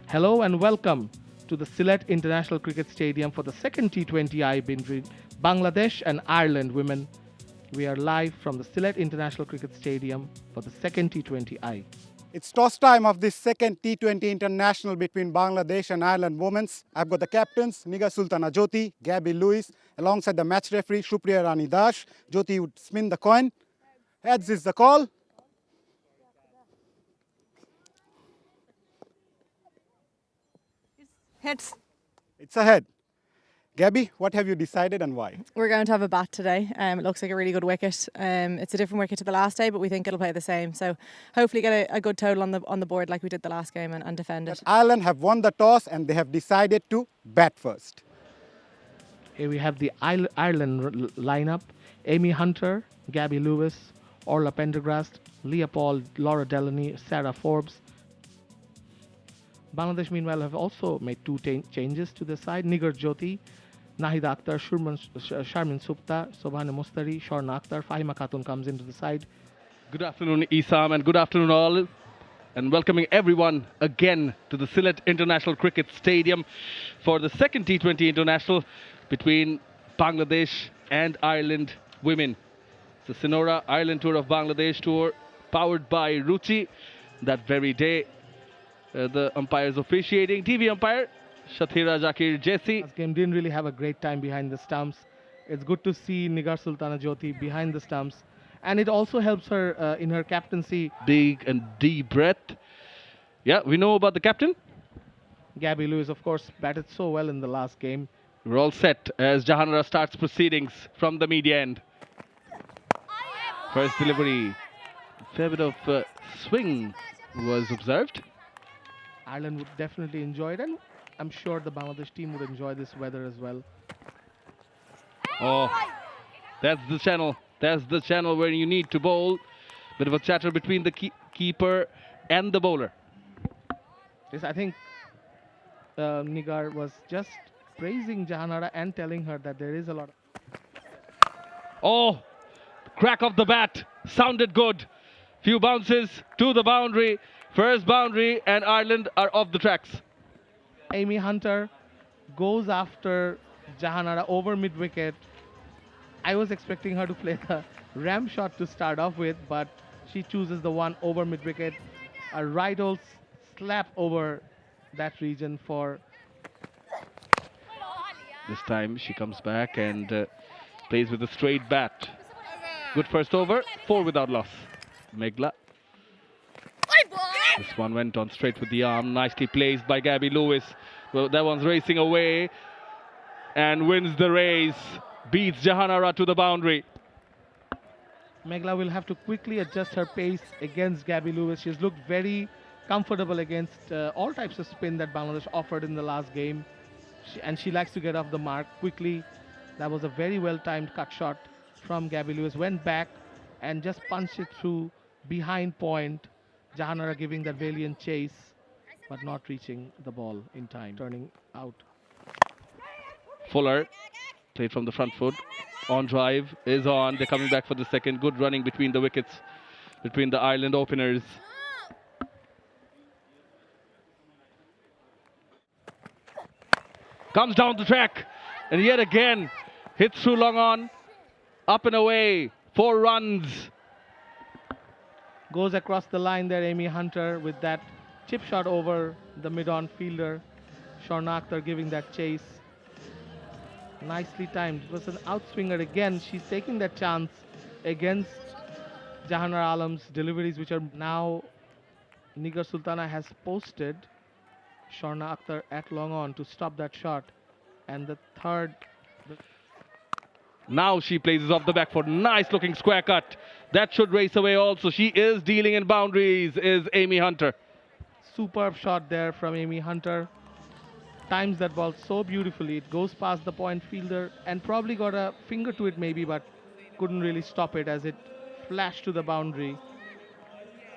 Hello and welcome to the Sylhet International Cricket Stadium for the second T20i between Bangladesh and Ireland women. We are live from the Sylhet International Cricket Stadium for the second T20i. It's toss time of this second T20 international between Bangladesh and Ireland women's. I've got the captains, Nigar Joty, Gabby Lewis, alongside the match referee, Supriya Rani Dash. Jyoti would spin the coin. Heads is the call. Heads. It's a head. Gabby, what have you decided and why? We're going to have a bat today. It looks like a really good wicket. It's a different wicket to the last day, but we think it'll play the same. So hopefully get a good total on the board like we did the last game and defend it. Ireland have won the toss and they have decided to bat first. Here we have the Ireland lineup. Amy Hunter, Gabby Lewis, Orla Prendergast, Leah Paul, Laura Delany, Sarah Forbes. Bangladesh meanwhile have also made two changes to the side. Nigar Joty, Nahida Akhtar, Sharmin Supta, Sobhane Mustari, Shorna Akhtar, Fahima Khatun comes into the side. Good afternoon, Isam, and good afternoon all, and welcoming everyone again to the Sylhet International Cricket Stadium for the second T20 International between Bangladesh and Ireland women. The Sinora Ireland Tour of Bangladesh Tour, powered by Ruchi. That very day, the umpires officiating, TV umpire Shathira Zakir Jesse. This game didn't really have a great time behind the stumps. It's good to see Nigar Joty behind the stumps, and it also helps her in her captaincy. Big and deep breath. Yeah, we know about the captain. Gabby Lewis, of course, batted so well in the last game. We're all set as Jahanara starts proceedings from the media end. First delivery. Fair bit of swing was observed. Ireland would definitely enjoy it, and I'm sure the Bangladesh team would enjoy this weather as well. Oh, that's the channel. That's the channel where you need to bowl. Bit of a chatter between the keeper and the bowler. Yes, I think Nigar was just praising Jahanara and telling her that there is a lot of... Oh, crack of the bat. Sounded good. Few bounces to the boundary. First boundary, and Ireland are off the tracks. Amy Hunter goes after Jahanara over mid-wicket. I was expecting her to play the ram shot to start off with, but she chooses the one over mid-wicket. A right old slap over that region for... This time she comes back and plays with a straight bat. Good first over, 4 without loss. Megla. This one went on straight with the arm, nicely placed by Gabby Lewis. Well, that one's racing away and wins the race, beats Jahanara to the boundary. Megla will have to quickly adjust her pace against Gabby Lewis. She's looked very comfortable against all types of spin that Bangladesh offered in the last game. She likes to get off the mark quickly. That was a very well-timed cut shot from Gabby Lewis. Went back and just punched it through behind point. Jahanara giving that valiant chase, but not reaching the ball in time, turning out. Fuller played from the front foot. On drive is on. They're coming back for the second. Good running between the wickets, between the Ireland openers. Comes down the track, and yet again hits through long on. Up and away. 4 runs. Goes across the line there, Amy Hunter, with that chip shot over the mid-on fielder. Shorna Akhtar giving that chase. Nicely timed. It was an outswinger again. She's taking that chance against Jahanara Alam's deliveries, which are now... Nigar Sultana has posted Shorna Akhtar at long on to stop that shot. And the third... Now she places off the back foot. Nice looking square cut. That should race away also. She is dealing in boundaries, is Amy Hunter. Superb shot there from Amy Hunter. Times that ball so beautifully. It goes past the point fielder and probably got a finger to it maybe, but couldn't really stop it as it flashed to the boundary.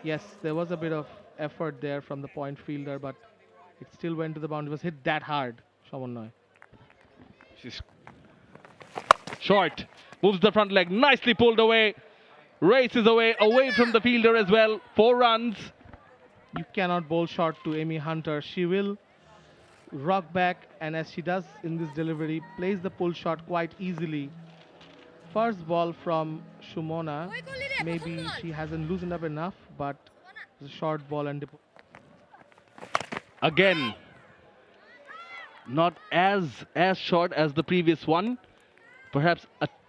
Yes, there was a bit of effort there from the point fielder, but it still went to the boundary. It was hit that hard. Shamannoy. She's short. Moves the front leg. Nicely pulled away. Races away from the fielder as well. 4 runs. You cannot bowl short to Amy Hunter. She will rock back, and as she does in this delivery, plays the pull shot quite easily. First ball from Shumona. Maybe she hasn't loosened up enough, but it's a short ball and Again, not as short as the previous one, perhaps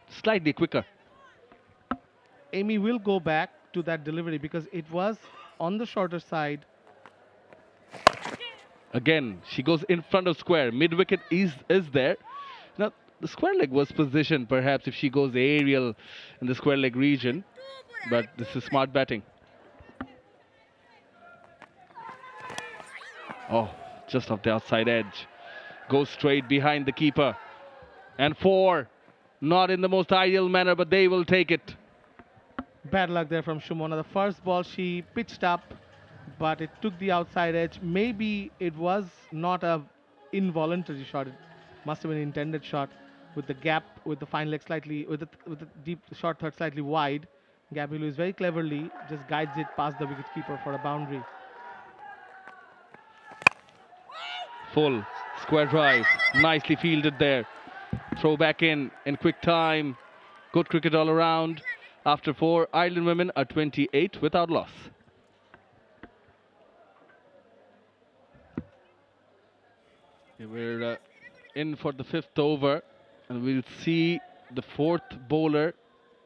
slightly quicker. Amy will go back to that delivery because it was on the shorter side. Again, she goes in front of square. Mid wicket is there. Now the square leg was positioned perhaps if she goes aerial in the square leg region, but this is smart batting. Oh, just off the outside edge. Goes straight behind the keeper. And 4. Not in the most ideal manner, but they will take it. Bad luck there from Shumona. The first ball she pitched up, but it took the outside edge. Maybe it was not a involuntary shot. It must have been an intended shot with the gap, with the fine leg slightly, with the deep short third slightly wide. Gabby Lewis very cleverly just guides it past the wicketkeeper for a boundary. Full square drive, nicely fielded there. Throw back in quick time. Good cricket all around. After 4, Ireland women are 28 without loss. We're in for the 5th over, and we'll see the 4th bowler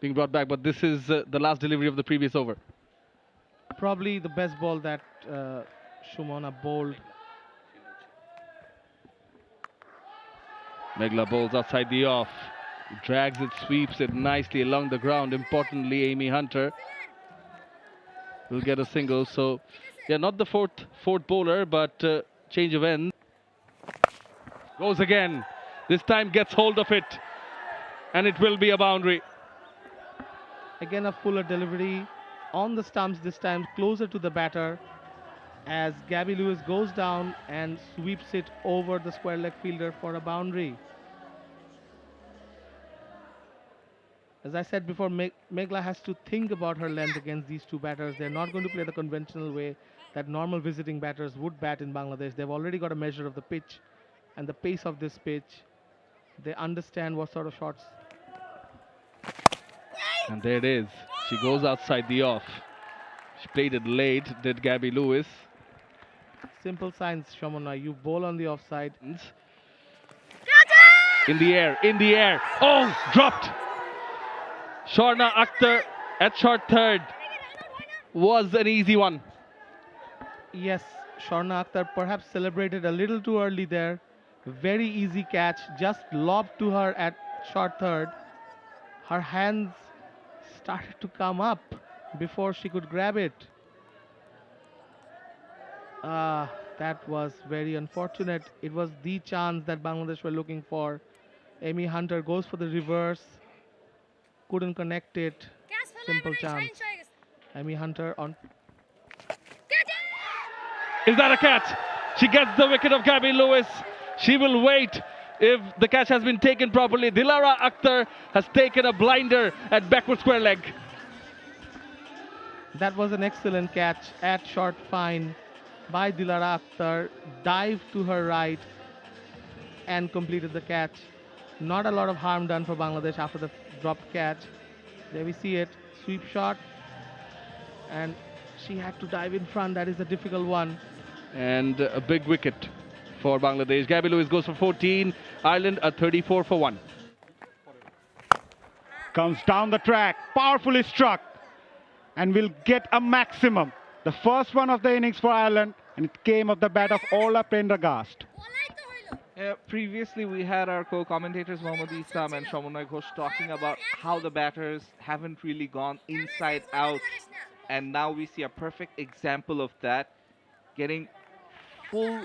being brought back, but this is the last delivery of the previous over. Probably the best ball that Shumona bowled. Megla bowls outside the off, drags it, sweeps it nicely along the ground. Importantly, Amy Hunter will get a single. So, yeah, not the fourth bowler, but change of end. Goes again. This time gets hold of it, and it will be a boundary. Again, a fuller delivery on the stumps, this time closer to the batter, as Gabby Lewis goes down and sweeps it over the square leg fielder for a boundary. As I said before, Megla has to think about her length against these two batters. They're not going to play the conventional way that normal visiting batters would bat in Bangladesh. They've already got a measure of the pitch and the pace of this pitch. They understand what sort of shots. And there it is. She goes outside the off. She played it late, did Gabby Lewis. Simple signs, Shamona. You bowl on the offside. In the air. Oh, dropped. Sharna Akhtar at short third was an easy one. Yes, Sharna Akhtar perhaps celebrated a little too early there. Very easy catch, just lobbed to her at short third. Her hands started to come up before she could grab it. That was very unfortunate. It was the chance that Bangladesh were looking for. Amy Hunter goes for the reverse. Couldn't connect it. Simple chance. Amy Hunter on. Is that a catch? She gets the wicket of Gabby Lewis. She will wait if the catch has been taken properly. Dilara Akhtar has taken a blinder at backward square leg. That was an excellent catch at short fine by Dilara Akhtar. Dived to her right and completed the catch. Not a lot of harm done for Bangladesh after the dropped catch. There we see it. Sweep shot. And she had to dive in front. That is a difficult one. And a big wicket for Bangladesh. Gabby Lewis goes for 14. Ireland are 34 for 1. Comes down the track, powerfully struck, and will get a maximum. The first one of the innings for Ireland, and it came off the bat of Ola Prendergast. Previously, we had our co-commentators Mohammad Isam and Shamunay Ghosh talking about how the batters haven't really gone inside out, and now we see a perfect example of that, getting full.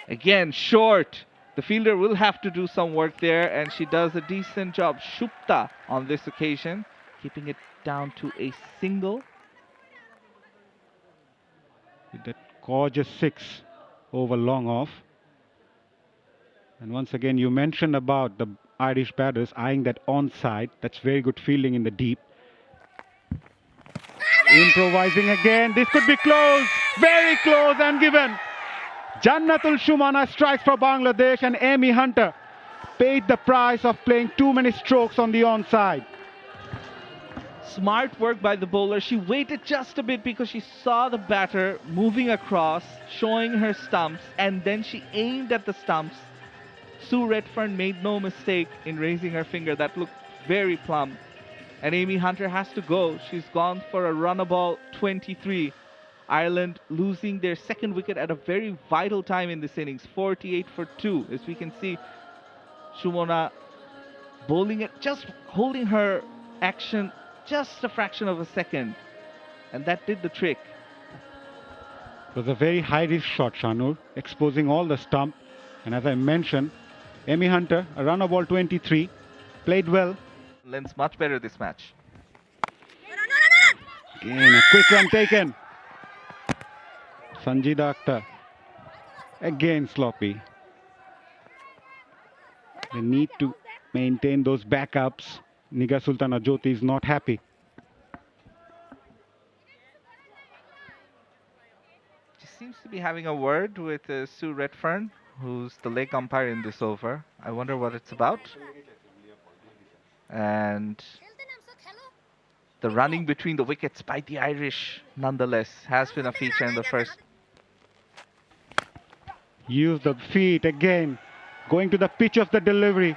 Again, short. The fielder will have to do some work there, and she does a decent job. Shupta on this occasion, keeping it down to a single. With that gorgeous 6 over long off. And once again, you mentioned about the Irish batters eyeing that onside. That's very good fielding in the deep. Improvising again. This could be close. Very close and given. Jannatul Shumana strikes for Bangladesh, and Amy Hunter paid the price of playing too many strokes on the onside. Smart work by the bowler. She waited just a bit because she saw the batter moving across, showing her stumps, and then she aimed at the stumps. Sue Redfern made no mistake in raising her finger. That looked very plumb. And Amy Hunter has to go. She's gone for a run-a-ball 23. Ireland losing their second wicket at a very vital time in this innings, 48 for 2. As we can see, Shumona bowling it, just holding her action just a fraction of a second. And that did the trick. It was a very high-risk shot, Shanur, exposing all the stump. And as I mentioned, Amy Hunter, a run of ball 23, played well. Lens much better this match. Again, a quick run taken. Sanjida Akhtar, again sloppy. They need to maintain those backups. Nigar Joty is not happy. She seems to be having a word with Sue Redfern, who's the leg umpire in this over. I wonder what it's about. And the running between the wickets by the Irish, nonetheless, has been a feature in the first. Use the feet again, going to the pitch of the delivery.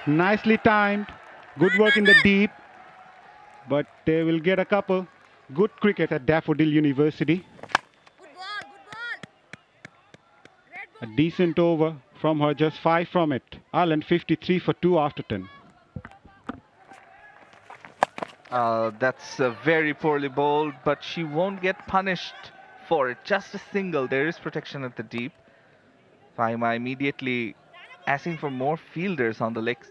Nicely timed, good work in the deep, but they will get a couple. Good cricket at Daffodil University. A decent over from her, just 5 from it. Ireland 53 for 2 after 10. That's very poorly bowled, but she won't get punished for it. Just a single. There is protection at the deep. Faima immediately asking for more fielders on the legs.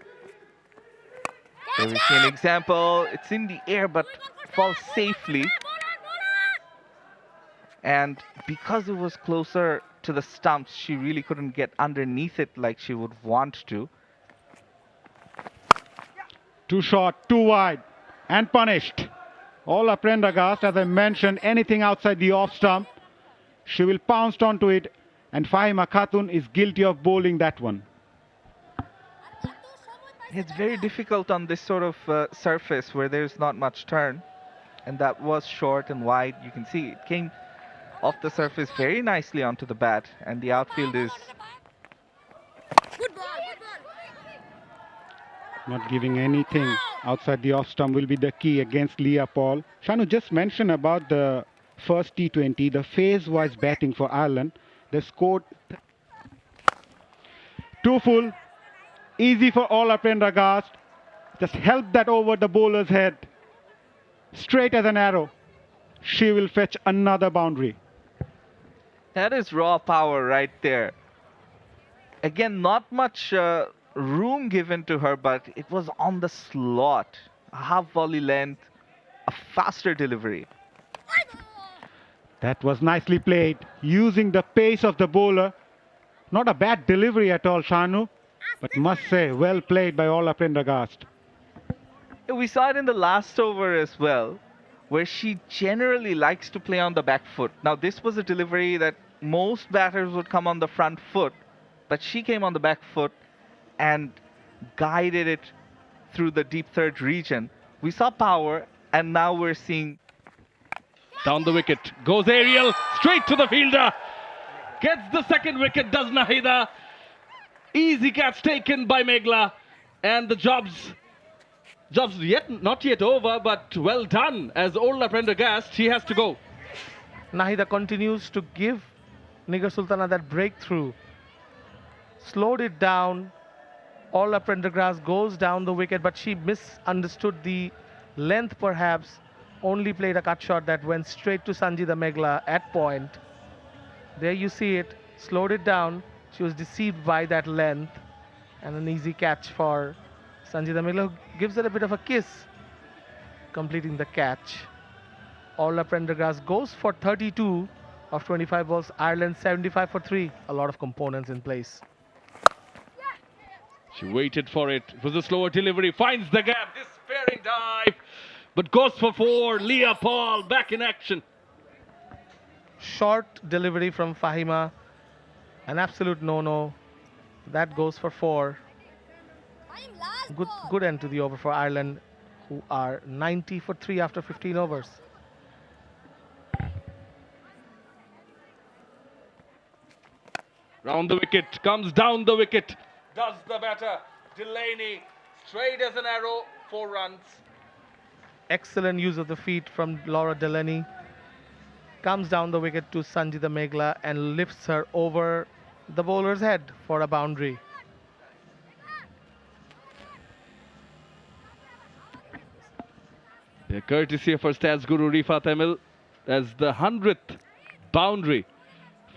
There we see an example. It's in the air but falls safely. And because it was closer to the stumps, she really couldn't get underneath it like she would want to. Too short, too wide, and punished. Ola Prendergast, as I mentioned, anything outside the off stump, she will pounce onto it, and Fahima Khatun is guilty of bowling that one. It's very difficult on this sort of surface where there's not much turn. And that was short and wide. You can see it came off the surface very nicely onto the bat, and the outfield is Not giving anything outside the off stump will be the key against Leah Paul. Shanu just mentioned about the first T20, the phase-wise batting for Ireland. They scored 2 full, easy for Ola Prendergast. Just help that over the bowler's head, straight as an arrow. She will fetch another boundary. that is raw power right there. Again, not much room given to her, but it was on the slot. A half volley length, a faster delivery. That was nicely played, using the pace of the bowler. Not a bad delivery at all, Shanu, but must say, well played by Ola Prendergast. We saw it in the last over as well, where she generally likes to play on the back foot. Now, this was a delivery that most batters would come on the front foot, but she came on the back foot and guided it through the deep third region. We saw power, and now we're seeing Down the wicket. Goes aerial. Straight to the fielder. Gets the second wicket, does Nahida. Easy catch taken by Megla. And the job's not yet over, but well done. As Ola Prendergast, he has to go. Nahida continues to give Nigar Sultana that breakthrough. Slowed it down. Ola Prendergast goes down the wicket, but she misunderstood the length perhaps. Only played a cut shot that went straight to Sanjida Megla at point. There you see it. Slowed it down. She was deceived by that length. And an easy catch for Sanjida Megla, who gives it a bit of a kiss, completing the catch. Ola Prendergast goes for 32 of 25 balls. Ireland 75 for 3. A lot of components in place. She waited for it. It was a slower delivery. Finds the gap. Despairing dive. but goes for 4. Leah Paul back in action. Short delivery from Fahima. An absolute no-no. That goes for 4. Good end to the over for Ireland, who are 90 for 3 after 15 overs. Round the wicket, comes down the wicket. Does the batter. Delany, straight as an arrow, 4 runs. Excellent use of the feet from Laura Delany. Comes down the wicket to Sanjita Megla and lifts her over the bowler's head for a boundary. The courtesy of our stats guru Rifa Tamil as the 100th boundary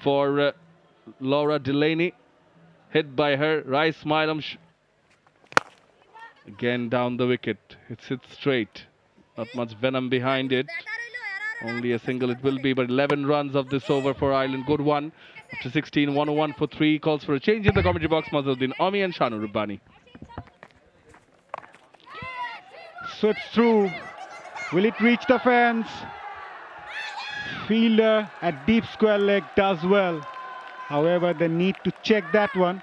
for Laura Delany. Hit by her, Rai Smilam. Again down the wicket. It's hit straight. Not much venom behind it. Only a single it will be, but 11 runs of this over for Ireland. Good one. After 16, 101 for 3. Calls for a change in the commentary box. Mazuddin Ami and Shanu Rabbani. Sweeps through. Will it reach the fence? Fielder at deep square leg does well. However, they need to check that one.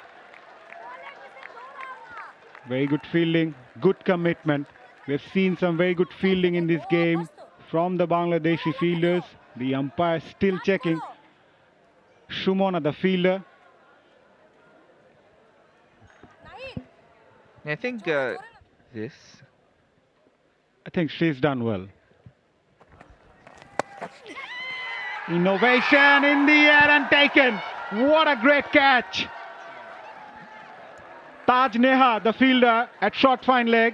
Very good fielding, good commitment. We've seen some very good fielding in this game from the Bangladeshi fielders. The umpire still checking. Shumona, the fielder. I think yes. I think she's done well. Innovation in the air and taken. What a great catch. Taj Neha, the fielder at short fine leg,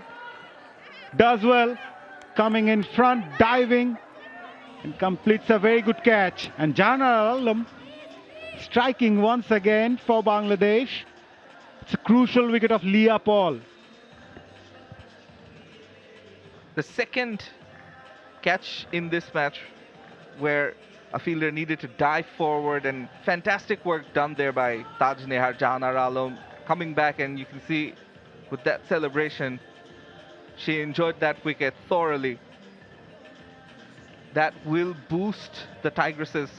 does well. Coming in front, diving, and completes a very good catch. And Jana Alam striking once again for Bangladesh. It's a crucial wicket of Leah Paul. The second catch in this match where a fielder needed to dive forward, and fantastic work done there by Taj Nehar. Jahanar Alam coming back, and you can see with that celebration, she enjoyed that wicket thoroughly. That will boost the Tigresses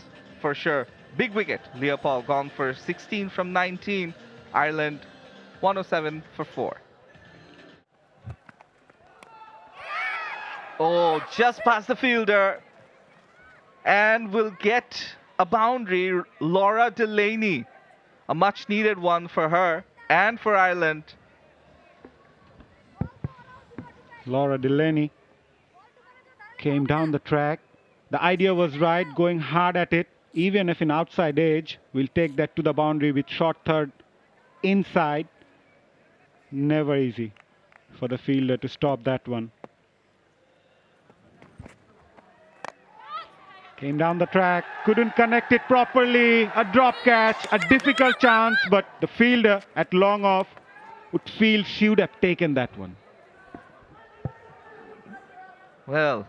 for sure. Big wicket. Leah Paul gone for 16 from 19. Ireland 107 for 4. Oh, just past the fielder. And will get a boundary. Laura Delany. A much needed one for her and for Ireland. Laura Delany came down the track. The idea was right, going hard at it. Even if in outside edge, we'll take that to the boundary with short third inside. Never easy for the fielder to stop that one. Came down the track, couldn't connect it properly. A drop catch, a difficult chance, but the fielder at long off would feel she would have taken that one. Well,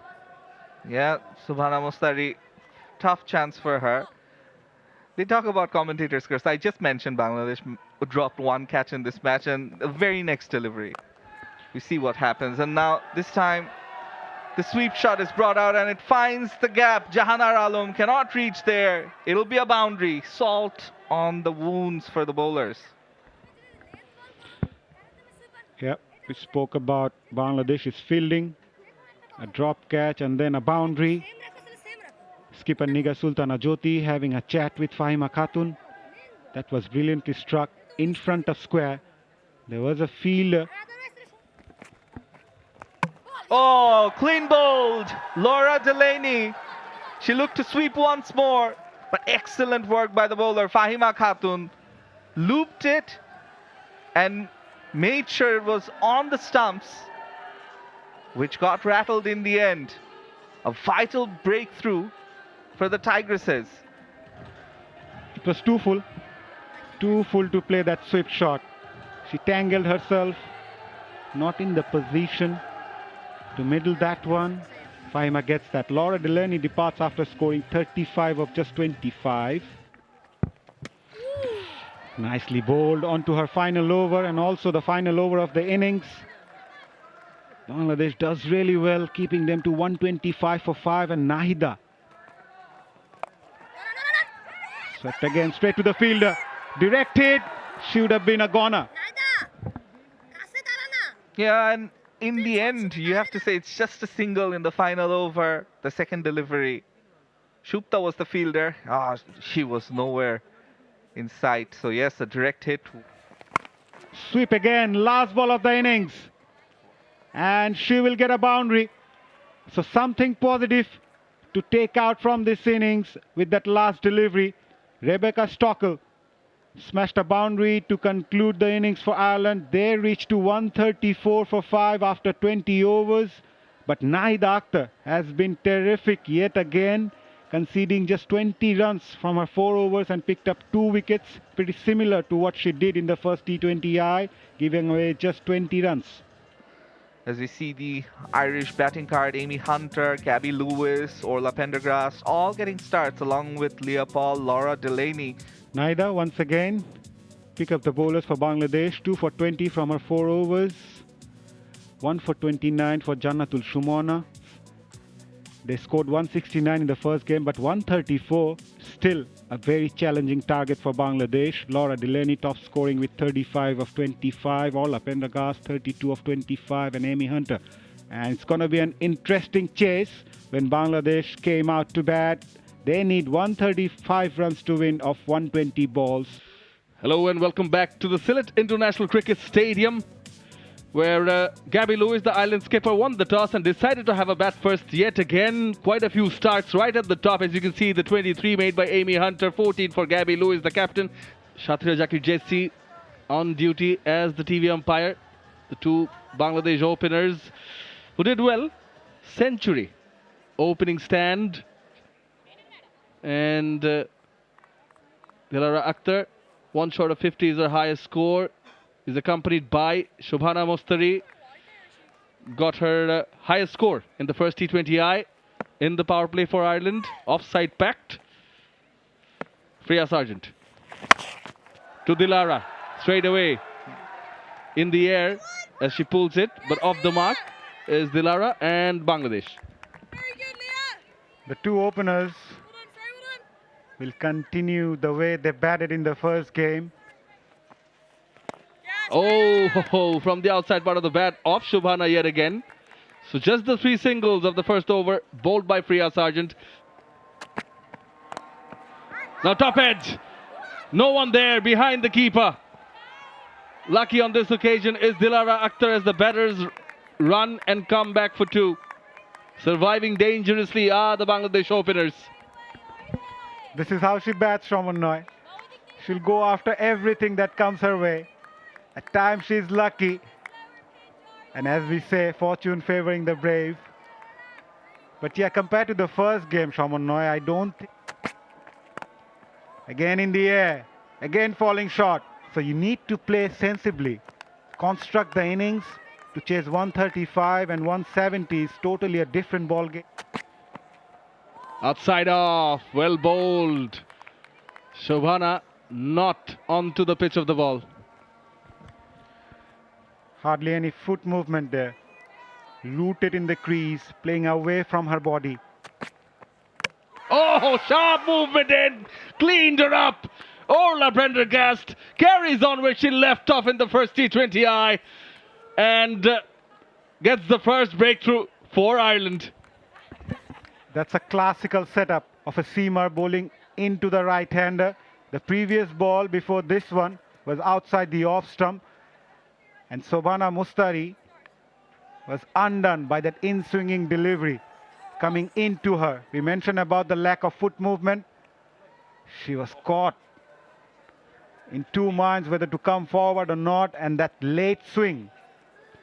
yeah, Subhana Mostari, tough chance for her. They talk about commentators' curse. I just mentioned Bangladesh dropped one catch in this match, and the very next delivery, we see what happens. And now, this time, the sweep shot is brought out and it finds the gap. Jahanar Alam cannot reach there. It'll be a boundary. Salt on the wounds for the bowlers. Yeah, we spoke about Bangladesh's fielding. A drop catch and then a boundary. Skipper Nigar Joty having a chat with Fahima Khatun. That was brilliantly struck in front of square. There was a fielder. Oh, clean bowled. Laura Delany. She looked to sweep once more, but excellent work by the bowler, Fahima Khatun. Looped it and made sure it was on the stumps, which got rattled in the end. A vital breakthrough for the Tigresses. It was too full to play that sweep shot. She tangled herself, not in the position to middle that one. Fahima gets that. Laura Delany departs after scoring 35 of just 25. Nicely bowled onto her final over and also the final over of the innings. Bangladesh does really well, keeping them to 125 for 5, and Nahida swept again straight to the fielder. Directed, should have been a goner. Yeah, and in the end, you have to say it's just a single in the final over, the second delivery. Shupta was the fielder. She was nowhere in sight. So yes, a direct hit. Sweep again, last ball of the innings. And she will get a boundary. So something positive to take out from this innings with that last delivery. Rebecca Stockel smashed a boundary to conclude the innings for Ireland. They reached to 134 for 5 after 20 overs. But Nahida Akhtar has been terrific yet again, conceding just 20 runs from her 4 overs and picked up 2 wickets, pretty similar to what she did in the first T20i, giving away just 20 runs. As we see the Irish batting card, Amy Hunter, Gabby Lewis, Orla Prendergast, all getting starts along with Leah Paul, Laura Delany. Nahida once again pick up the bowlers for Bangladesh. 2 for 20 from her 4 overs. 1 for 29 for Jannatul Shumona. They scored 169 in the first game, but 134 still a very challenging target for Bangladesh. Laura Delany top scoring with 35 of 25. Orla Prendergast 32 of 25, and Amy Hunter. And it's going to be an interesting chase when Bangladesh came out to bat. They need 135 runs to win off 120 balls. Hello and welcome back to the Sylhet International Cricket Stadium, where Gabby Lewis, the Ireland skipper, won the toss and decided to have a bat first yet again. Quite a few starts right at the top. As you can see, the 23 made by Amy Hunter, 14 for Gabby Lewis, the captain. Shatrya Zakir Jesse on duty as the TV umpire. The two Bangladesh openers who did well. Century opening stand. And Dilara Akhtar, 1 short of 50 is her highest score. Is accompanied by Shobhana Mostari. Got her highest score in the first T20i in the power play for Ireland. Offside pact. Freya Sargent to Dilara. Straight away in the air as she pulls it, but off the mark is Dilara and Bangladesh. The two openers will continue the way they batted in the first game. Oh, from the outside part of the bat, off Shobhana yet again. So just the 3 singles of the first over, bowled by Freya Sargent. Now top edge. No one there behind the keeper. Lucky on this occasion is Dilara Akhtar as the batters run and come back for 2. Surviving dangerously are the Bangladesh openers. This is how she bats, Shamunnoy. She'll go after everything that comes her way. At times she's lucky. And as we say, fortune favoring the brave. But yeah, compared to the first game, Shamunnoy, I don't think... Again in the air. Again falling short. So you need to play sensibly. Construct the innings to chase 135 and 170 is totally a different ball game. Outside off, well bowled. Shobhana not onto the pitch of the ball. Hardly any foot movement there. Rooted in the crease, playing away from her body. Oh, sharp movement in, cleaned her up. Orla Prendergast carries on where she left off in the first T20i and gets the first breakthrough for Ireland. That's a classical setup of a seamer bowling into the right-hander. The previous ball before this one was outside the off stump. And Shobhana Mostari was undone by that in-swinging delivery coming into her. We mentioned about the lack of foot movement. She was caught in 2 minds whether to come forward or not, and that late swing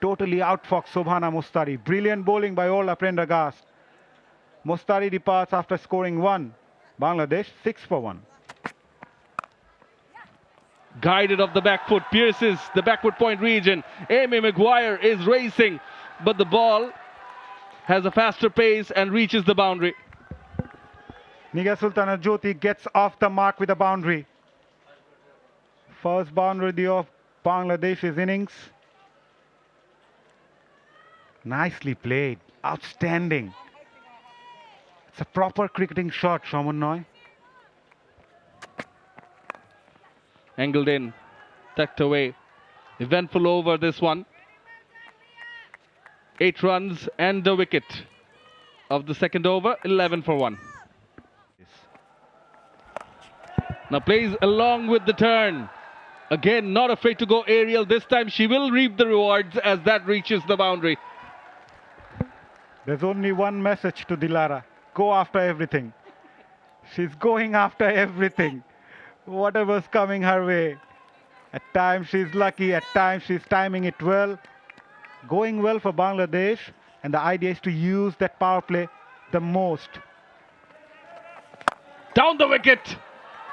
totally outfoxed Shobhana Mostari. Brilliant bowling by Orla Prendergast. Mostari departs after scoring 1. Bangladesh 6 for 1. Guided off the back foot, pierces the backward point region. Amy Maguire is racing, but the ball has a faster pace and reaches the boundary. Nigar Joty gets off the mark with a boundary. First boundary of Bangladesh's innings. Nicely played. Outstanding. It's a proper cricketing shot, Shamunnoy. Angled in, tucked away. Eventful over this one. 8 runs and the wicket of the second over, 11 for 1. Now plays along with the turn. Again, not afraid to go aerial. This time she will reap the rewards as that reaches the boundary. There's only one message to Dilara. Go after everything. She's going after everything. Whatever's coming her way. At times she's lucky, at times she's timing it well. Going well for Bangladesh, and the idea is to use that power play the most. Down the wicket.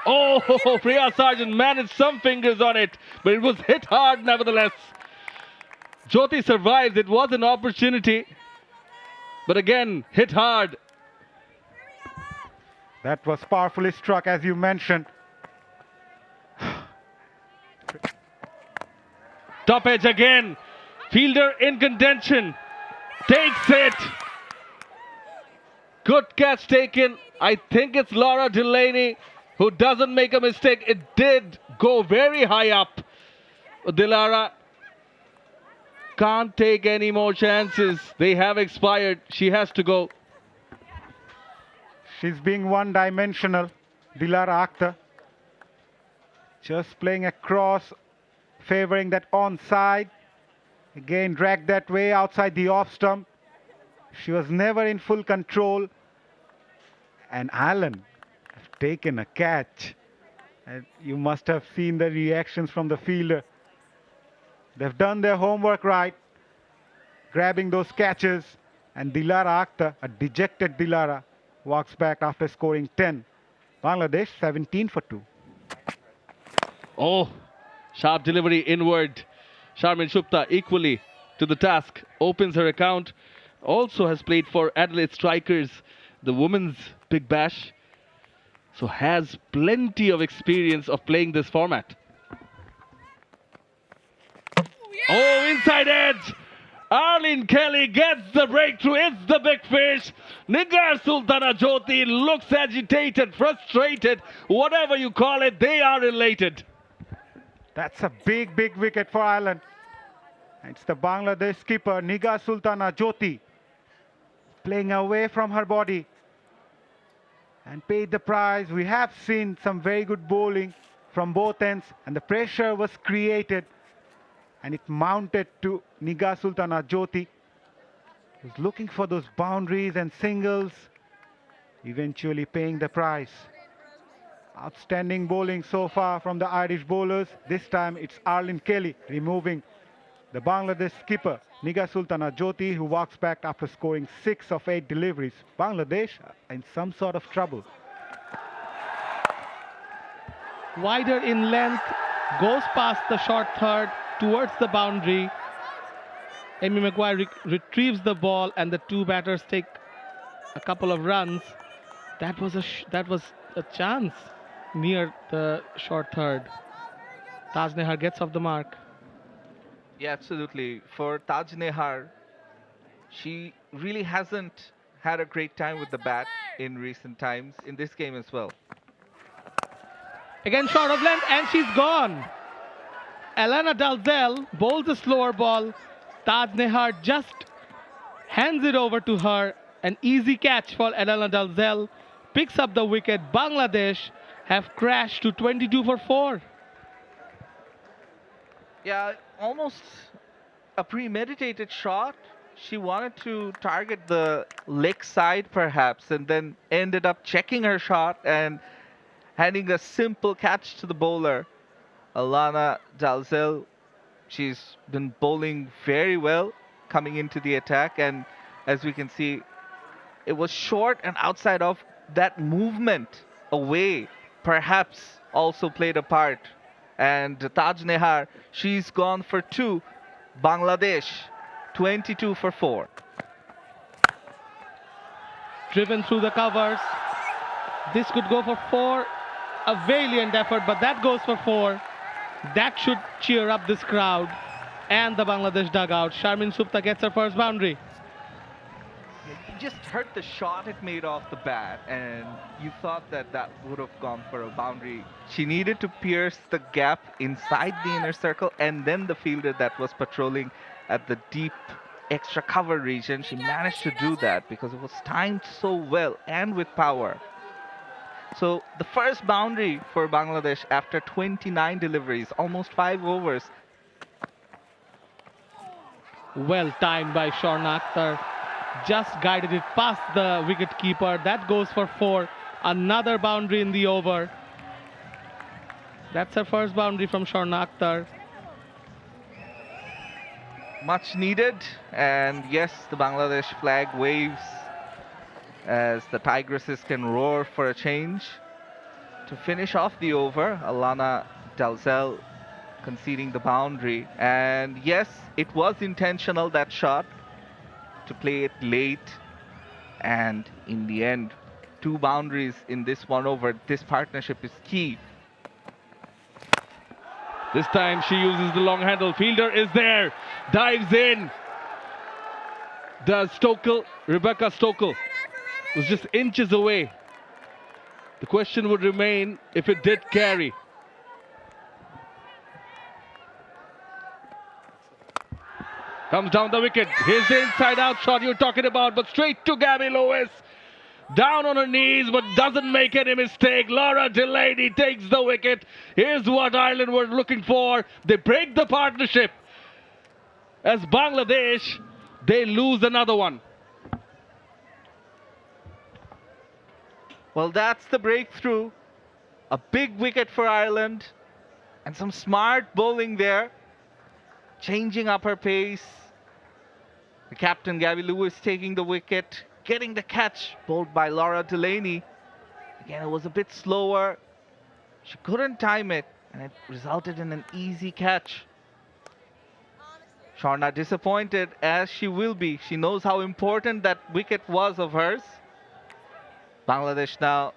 Oh, Priya Sargent managed some fingers on it, but it was hit hard nevertheless. Joty survives. It was an opportunity, but again, hit hard. That was powerfully struck, as you mentioned. Top edge again. Fielder in contention. Takes it. Good catch taken. I think it's Laura Delany who doesn't make a mistake. It did go very high up. Dilara can't take any more chances. They have expired. She has to go. She's being one-dimensional, Dilara Akhtar. Just playing across, favoring that onside. Again, dragged that way outside the off stump. She was never in full control. And Allen has taken a catch. And you must have seen the reactions from the fielder. They've done their homework right, grabbing those catches. And Dilara Akhtar, a dejected Dilara, walks back after scoring 10. Bangladesh 17 for 2. Oh, sharp delivery inward. Sharmin Shupta equally to the task. Opens her account. Also has played for Adelaide Strikers, the women's Big Bash. So has plenty of experience of playing this format. Oh, inside edge. Arlene Kelly gets the breakthrough. It's the big fish. Nigar Joty looks agitated, frustrated, whatever you call it, they are elated. That's a big, big wicket for Ireland. It's the Bangladesh skipper, Nigar Joty, playing away from her body and paid the price. We have seen some very good bowling from both ends, and the pressure was created, and it mounted to Nigar Joty, who's looking for those boundaries and singles, eventually paying the price. Outstanding bowling so far from the Irish bowlers. This time it's Arlene Kelly removing the Bangladesh skipper, Nigar Joty, who walks back after scoring 6 of 8 deliveries. Bangladesh in some sort of trouble. Wider in length, goes past the short third towards the boundary. Amy Maguire retrieves the ball, and the two batters take a couple of runs. That was a chance near the short third. Taj Nehar gets off the mark. Yeah, absolutely. For Taj Nehar, she really hasn't had a great time with the bat in recent times, in this game as well. Again, short of length, and she's gone. Alana Dalzell bowls a slower ball. Taj Nehar just hands it over to her. An easy catch for Alana Dalzell. Picks up the wicket. Bangladesh have crashed to 22 for 4. Yeah, almost a premeditated shot. She wanted to target the leg side perhaps, and then ended up checking her shot and handing a simple catch to the bowler. Alana Dalzell, she's been bowling very well coming into the attack, and as we can see, it was short and outside of that movement away perhaps also played a part. And Taj Nehar, she's gone for 2. Bangladesh 22 for 4. Driven through the covers. This could go for 4. A valiant effort, but that goes for 4. That should cheer up this crowd. and the Bangladesh dugout. Sharmin Supta gets her first boundary. You just heard the shot it made off the bat, and you thought that that would have gone for a boundary. She needed to pierce the gap inside the inner circle, and then the fielder that was patrolling at the deep extra cover region, she managed to do that because it was timed so well and with power. So the first boundary for Bangladesh after 29 deliveries, almost 5 overs. Well timed by Shorna Akhtar. Just guided it past the wicket keeper. That goes for 4. Another boundary in the over. That's her first boundary from Shorna Akhtar. Much needed, and yes, the Bangladesh flag waves as the Tigresses can roar for a change. To finish off the over, Alana Dalzell conceding the boundary, and yes, it was intentional, that shot, to play it late, and in the end, 2 boundaries in this one over. This partnership is key. This time she uses the long handle. Fielder is there. Dives in. Does Stokel, Rebecca Stokel, was just inches away. The question would remain if it did carry. Comes down the wicket. His inside out shot you're talking about, but straight to Gabby Lewis. Down on her knees, but doesn't make any mistake. Laura Delany takes the wicket. Here's what Ireland were looking for. They break the partnership. As Bangladesh, they lose another one. Well, that's the breakthrough. A big wicket for Ireland, and some smart bowling there. Changing up her pace. The captain, Gabby Lewis, taking the wicket. Getting the catch, bowled by Laura Delany. Again, it was a bit slower. She couldn't time it, and it resulted in an easy catch. Shorna disappointed, as she will be. She knows how important that wicket was of hers. Bangladesh now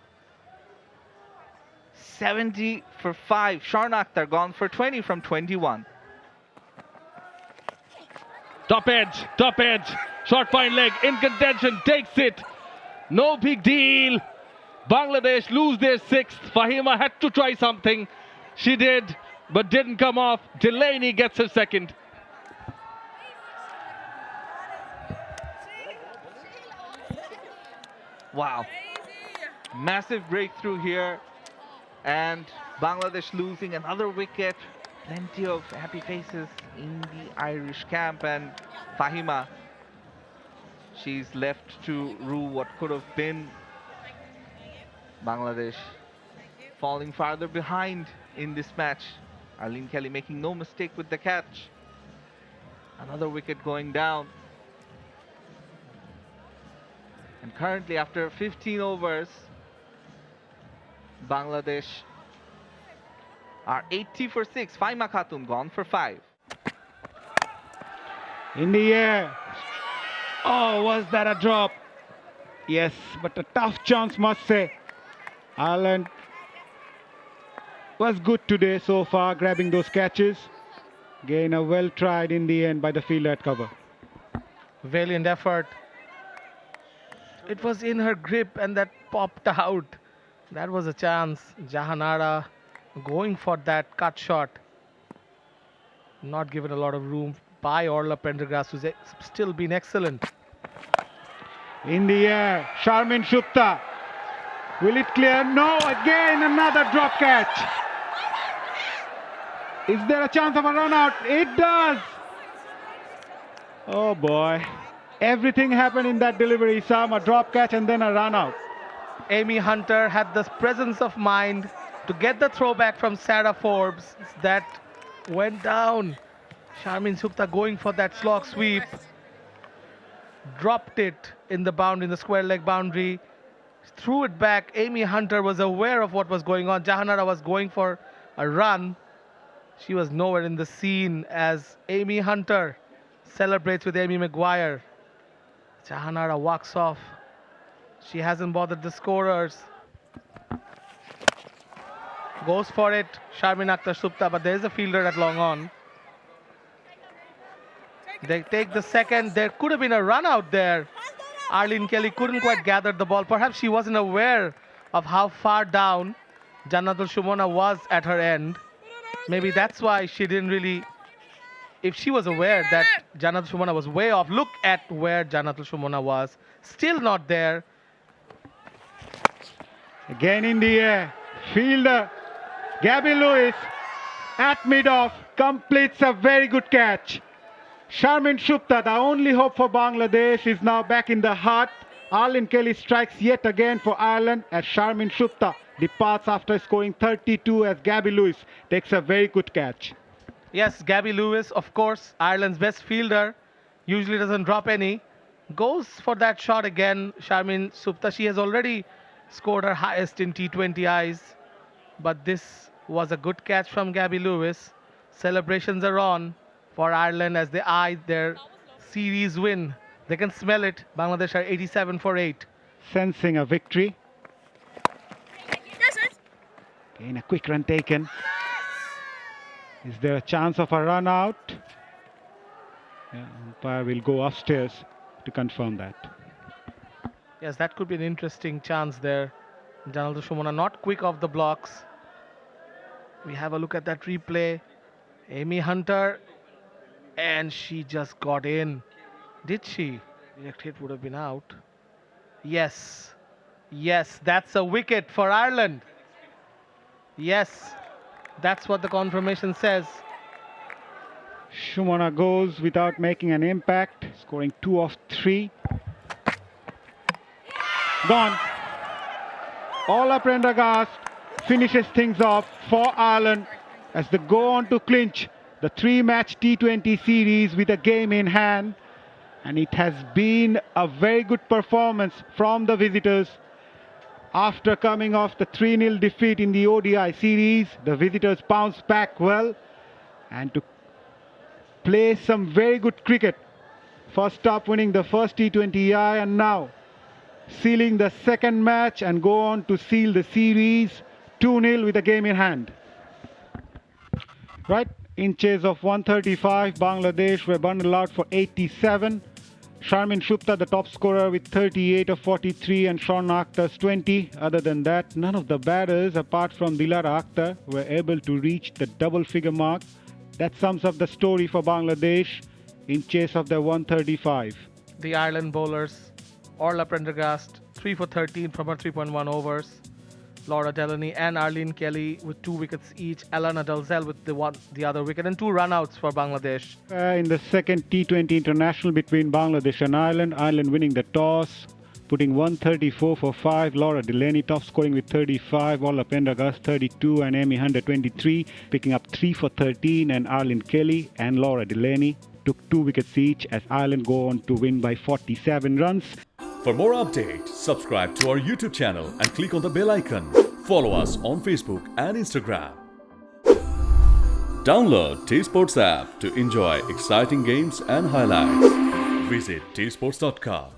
70 for 5. Shorna Akhtar gone for 20 from 21. Top edge, short fine leg, in contention, takes it. No big deal. Bangladesh lose their 6th. Fahima had to try something. She did, but didn't come off. Delany gets her 2nd. Wow. Massive breakthrough here. And Bangladesh losing another wicket. Plenty of happy faces in the Irish camp, and Fahima, she's left to rue what could have been. Bangladesh falling farther behind in this match. Arlene Kelly making no mistake with the catch. Another wicket going down. And currently, after 15 overs, Bangladesh are 80 for 6. Faima Khatun gone for 5. In the air. Oh, was that a drop? Yes, but a tough chance, must say. Ireland was good today so far, grabbing those catches. Again, a well tried in the end by the fielder at cover. Valiant effort. It was in her grip and that popped out. That was a chance. Jahanara going for that cut shot. Not given a lot of room by Orla Prendergast, who's still been excellent. In the air, Sharmin Shupta. Will it clear? No, again another drop catch. Is there a chance of a run out? It does. Oh boy. Everything happened in that delivery, Sam. A drop catch and then a run out. Amy Hunter had the presence of mind to get the throwback from Sarah Forbes. That went down. Sharmin Supta going for that slog sweep. Dropped it in the square leg boundary. Threw it back. Amy Hunter was aware of what was going on. Jahanara was going for a run. She was nowhere in the scene as Amy Hunter celebrates with Amy Maguire. Jahanara walks off. She hasn't bothered the scorers. Goes for it, Sharmin Akhtar Supta, but there is a fielder at long on. They take the second. There could have been a run out there. Arlene Kelly couldn't quite gather the ball. Perhaps she wasn't aware of how far down Jannatul Shumona was at her end. Maybe that's why she didn't really. If she was aware that Jannatul Shumona was way off, look at where Jannatul Shumona was. Still not there. Again in the air. Fielder Gabby Lewis at mid-off completes a very good catch. Sharmin Shupta, the only hope for Bangladesh, is now back in the hut. Arlene Kelly strikes yet again for Ireland as Sharmin Shupta departs after scoring 32 as Gabby Lewis takes a very good catch. Yes, Gabby Lewis, of course, Ireland's best fielder, usually doesn't drop any. Goes for that shot again, Sharmin Shupta. She has already scored her highest in T20Is, but this was a good catch from Gabby Lewis. Celebrations are on for Ireland as they eye their series win. They can smell it. Bangladesh are 87 for 8. Sensing a victory. Again, a quick run taken. Is there a chance of a run out? Yeah, umpire will go upstairs to confirm that. Yes, that could be an interesting chance there. Jannatul Shumona not quick off the blocks. We have a look at that replay. Amy Hunter, and she just got in. Did she? Direct hit would have been out. Yes. Yes, that's a wicket for Ireland. Yes, that's what the confirmation says. Shumona goes without making an impact, scoring 2 of 3. Gone. Ola Prendergast finishes things off for Ireland as they go on to clinch the 3-match T20 series with a game in hand. And it has been a very good performance from the visitors. After coming off the 3-0 defeat in the ODI series, the visitors bounced back well and to play some very good cricket. First up winning the first T20i and now sealing the second match and go on to seal the series 2-0 with a game in hand. Right, in chase of 135, Bangladesh were bundled out for 87. Sharmin Shupta, the top scorer with 38 of 43 and Shauna Akhtar's 20. Other than that, none of the batters apart from Dilara Akhtar were able to reach the double figure mark. That sums up the story for Bangladesh in chase of their 135. The Ireland bowlers, Orla Prendergast, 3 for 13 from her 3.1 overs. Laura Delany and Arlene Kelly with 2 wickets each. Alana Dalzell with the other wicket and 2 run-outs for Bangladesh. In the second T20 international between Bangladesh and Ireland, Ireland winning the toss, putting 134 for 5. Laura Delany top scoring with 35. Orla Prendergast 32 and Amy Hunter 23, picking up 3 for 13. And Arlene Kelly and Laura Delany took 2 wickets each as Ireland go on to win by 47 runs. For more updates, subscribe to our YouTube channel and click on the bell icon. Follow us on Facebook and Instagram. Download T Sports app to enjoy exciting games and highlights. Visit tsports.com.